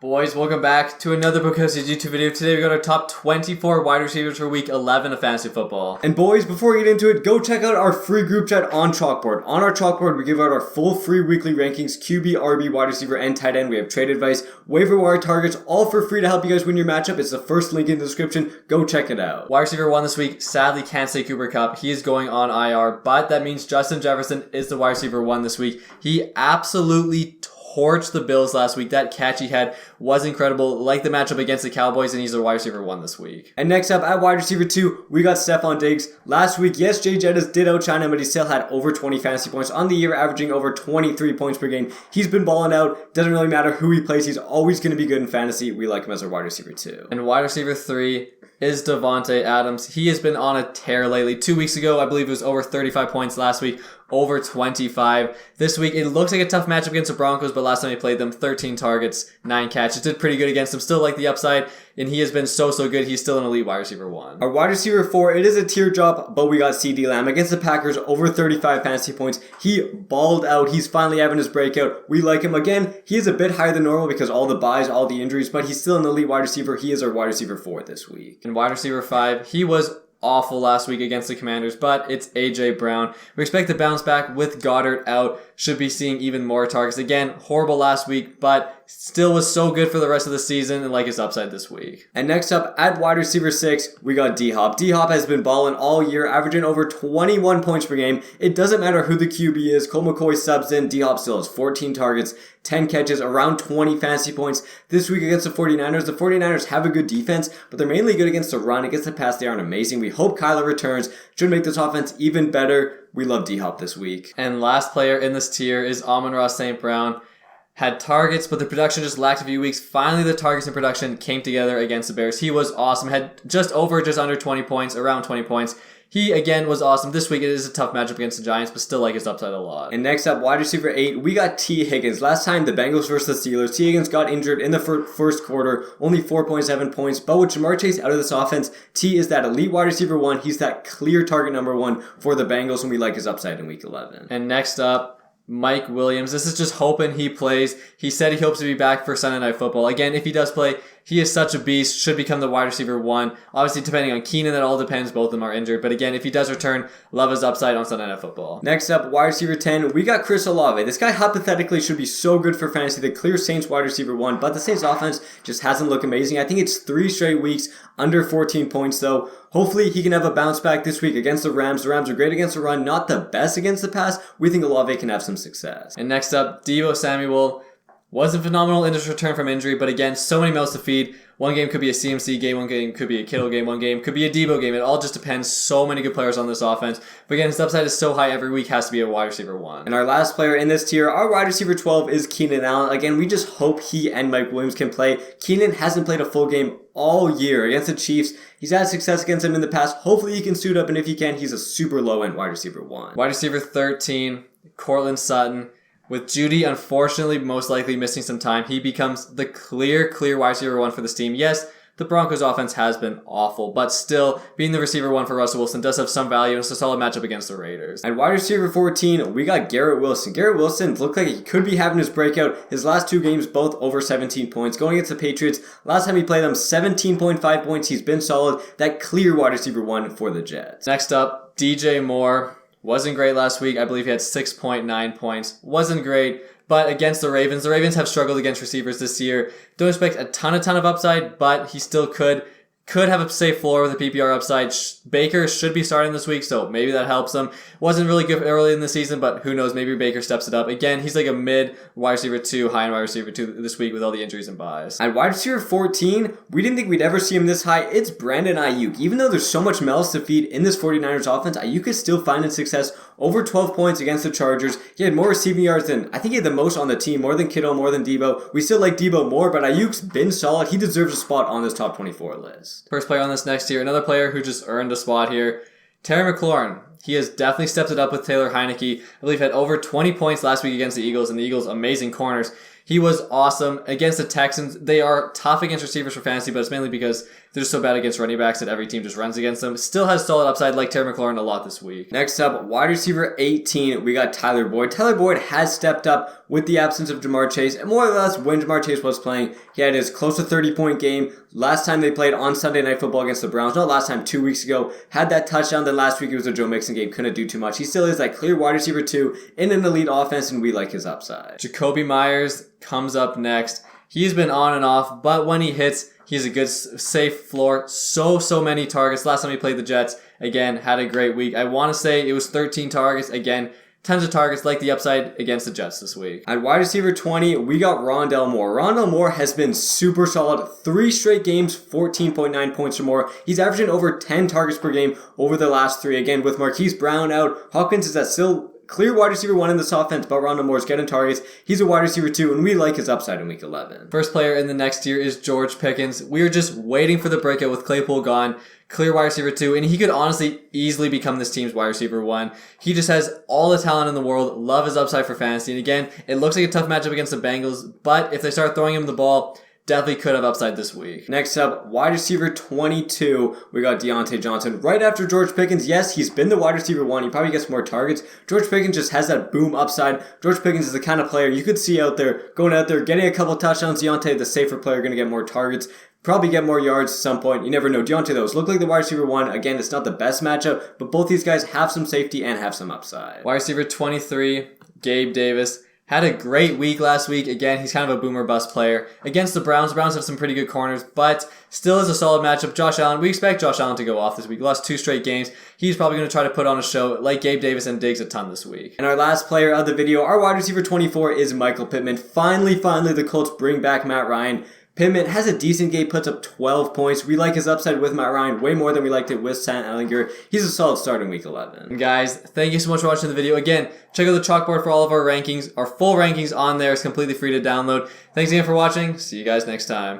Boys, welcome back to another Bookhouse YouTube video. Today we got our top 24 wide receivers for week 11 of fantasy football. And boys, before we get into it, go check out our free group chat on Chalkboard. On our Chalkboard, we give out our full free weekly rankings, QB, RB, wide receiver, and tight end. We have trade advice, waiver wire targets, all for free to help you guys win your matchup. It's the first link in the description. Go check it out. Wide receiver 1 this week, sadly can't say Cooper Kupp. He is going on IR, but that means Justin Jefferson is the wide receiver 1 this week. He absolutely torched the Bills last week. That catch he had was incredible. Like the matchup against the Cowboys, and he's the wide receiver 1 this week. And next up, at wide receiver 2, we got Stephon Diggs. Last week, yes, Jay Jettis did outshine him, but he still had over 20 fantasy points on the year, averaging over 23 points per game. He's been balling out. Doesn't really matter who he plays. He's always going to be good in fantasy. We like him as our wide receiver 2. And wide receiver 3 is Devontae Adams. He has been on a tear lately. 2 weeks ago, I believe it was over 35 points. Last week, over 25. This week, it looks like a tough matchup against the Broncos, but last time he played them, 13 targets, 9 catches. Did pretty good against them. Still like the upside, and he has been so good. He's still an elite wide receiver 1. Our wide receiver 4, it is a tier drop, but we got CeeDee Lamb against the Packers, over 35 fantasy points. He balled out. He's finally having his breakout. We like him. Again, he is a bit higher than normal because all the buys, all the injuries, but he's still an elite wide receiver. He is our wide receiver 4 this week. And wide receiver 5, he was awful last week against the Commanders, but it's AJ Brown. We expect to bounce back with Goddard out. Should be seeing even more targets. Again, horrible last week, but still was so good for the rest of the season and like his upside this week. And next up, at wide receiver 6, we got D-Hop. D-Hop has been balling all year, averaging over 21 points per game. It doesn't matter who the QB is. Colt McCoy subs in. D-Hop still has 14 targets, 10 catches, around 20 fantasy points. This week against the 49ers, the 49ers have a good defense, but they're mainly good against the run. Against the pass, they aren't amazing. We hope Kyler returns. Should make this offense even better. We love D-Hop this week. And last player in this tier is Amon-Ra St. Brown. Had targets, but the production just lacked a few weeks. Finally, the targets and production came together against the Bears. He was awesome. Had just under 20 points, around 20 points. He, again, was awesome. This week, it is a tough matchup against the Giants, but still like his upside a lot. And next up, wide receiver 8, we got T. Higgins. Last time, the Bengals versus the Steelers, T. Higgins got injured in the first quarter, only 4.7 points. But with Jamar Chase out of this offense, T is that elite wide receiver 1. He's that clear target number 1 for the Bengals, and we like his upside in week 11. And next up, Mike Williams. This is just hoping he plays. He said he hopes to be back for Sunday Night Football. Again, if he does play, he is such a beast. Should become the wide receiver 1. Obviously, depending on Keenan, that all depends. Both of them are injured. But again, if he does return, love his upside on Sunday Night Football. Next up, wide receiver 10, we got Chris Olave. This guy hypothetically should be so good for fantasy. The clear Saints wide receiver 1, but the Saints offense just hasn't looked amazing. I think it's 3 straight weeks under 14 points though. Hopefully he can have a bounce back this week against the Rams. The Rams are great against the run, not the best against the pass. We think Olave can have some success. And next up, Deebo Samuel. Wasn't phenomenal in his return from injury, but again, so many mouths to feed. One game could be a CMC game, one game could be a Kittle game, one game could be a Deebo game. It all just depends. So many good players on this offense. But again, his upside is so high every week, has to be a wide receiver 1. And our last player in this tier, our wide receiver 12 is Keenan Allen. Again, we just hope he and Mike Williams can play. Keenan hasn't played a full game all year against the Chiefs. He's had success against them in the past. Hopefully he can suit up, and if he can, he's a super low-end wide receiver 1. Wide receiver 13, Cortland Sutton. With Judy, unfortunately, most likely missing some time, he becomes the clear wide receiver 1 for this team. Yes, the Broncos offense has been awful, but still, being the receiver 1 for Russell Wilson does have some value, and it's a solid matchup against the Raiders. At wide receiver 14, we got Garrett Wilson. Garrett Wilson looked like he could be having his breakout. His last 2 games, both over 17 points. Going against the Patriots, last time he played them, 17.5 points. He's been solid. That clear wide receiver 1 for the Jets. Next up, DJ Moore. Wasn't great last week. I believe he had 6.9 points. Wasn't great, but against the Ravens have struggled against receivers this year. Don't expect a ton of upside, but he still could have a safe floor with a PPR upside. Baker should be starting this week, so maybe that helps him. Wasn't really good early in the season, but who knows, maybe Baker steps it up. Again, he's like a mid wide receiver 2, high-end wide receiver 2 this week with all the injuries and buys. At wide receiver 14, we didn't think we'd ever see him this high. It's Brandon Ayuk. Even though there's so much mouths to feed in this 49ers offense, Ayuk is still finding success. Over 12 points against the Chargers. He had more receiving yards than, I think he had the most on the team, more than Kittle, more than Deebo. We still like Deebo more, but Ayuk's been solid. He deserves a spot on this top 24 list. First player on this next tier, another player who just earned a spot here, Terry McLaurin. He has definitely stepped it up with Taylor Heineke. I believe had over 20 points last week against the Eagles, and the Eagles' amazing corners. He was awesome against the Texans. They are tough against receivers for fantasy, but it's mainly because They're just so bad against running backs that every team just runs against them. Still has solid upside like Terry McLaurin a lot this week. Next up, wide receiver 18, we got Tyler Boyd. Tyler Boyd has stepped up with the absence of Jamar Chase, and more or less when Jamar Chase was playing, he had his close to 30-point game. Last time they played on Sunday Night Football against the Browns, not last time, 2 weeks ago, had that touchdown. Then last week it was a Joe Mixon game, couldn't do too much. He still is that clear wide receiver 2 in an elite offense, and we like his upside. Jacoby Myers comes up next. He's been on and off, but when he hits, he's a good, safe floor. So many targets. Last time he played the Jets, again, had a great week. I want to say it was 13 targets. Again, tons of targets, like the upside against the Jets this week. At wide receiver 20, we got Rondell Moore. Rondell Moore has been super solid. 3 straight games, 14.9 points or more. He's averaging over 10 targets per game over the last 3. Again, with Marquise Brown out, Hopkins is at still clear wide receiver 1 in this offense, but Rondell Moore's getting targets. He's a wide receiver 2, and we like his upside in week 11. First player in the next tier is George Pickens. We are just waiting for the breakout with Claypool gone. Clear wide receiver 2, and he could honestly easily become this team's wide receiver 1. He just has all the talent in the world. Love his upside for fantasy. And again, it looks like a tough matchup against the Bengals, but if they start throwing him the ball, definitely could have upside this week. Next up, wide receiver 22, we got Deontay Johnson. Right after George Pickens, yes, he's been the wide receiver 1. He probably gets more targets. George Pickens just has that boom upside. George Pickens is the kind of player you could see out there, going out there, getting a couple touchdowns. Deontay, the safer player, going to get more targets. Probably get more yards at some point. You never know. Deontay, though, look like the wide receiver 1. Again, it's not the best matchup, but both these guys have some safety and have some upside. Wide receiver 23, Gabe Davis. Had a great week last week. Again, he's kind of a boomer bust player. Against the Browns, have some pretty good corners, but still is a solid matchup. Josh Allen, we expect Josh Allen to go off this week. He lost 2 straight games. He's probably going to try to put on a show like Gabe Davis and Diggs a ton this week. And our last player of the video, our wide receiver 24, is Michael Pittman. Finally, the Colts bring back Matt Ryan. Pittman has a decent game, puts up 12 points. We like his upside with Matt Ryan way more than we liked it with Sam Ehlinger. He's a solid start in week 11. And guys, thank you so much for watching the video. Again, check out the chalkboard for all of our rankings. Our full rankings on there is completely free to download. Thanks again for watching. See you guys next time.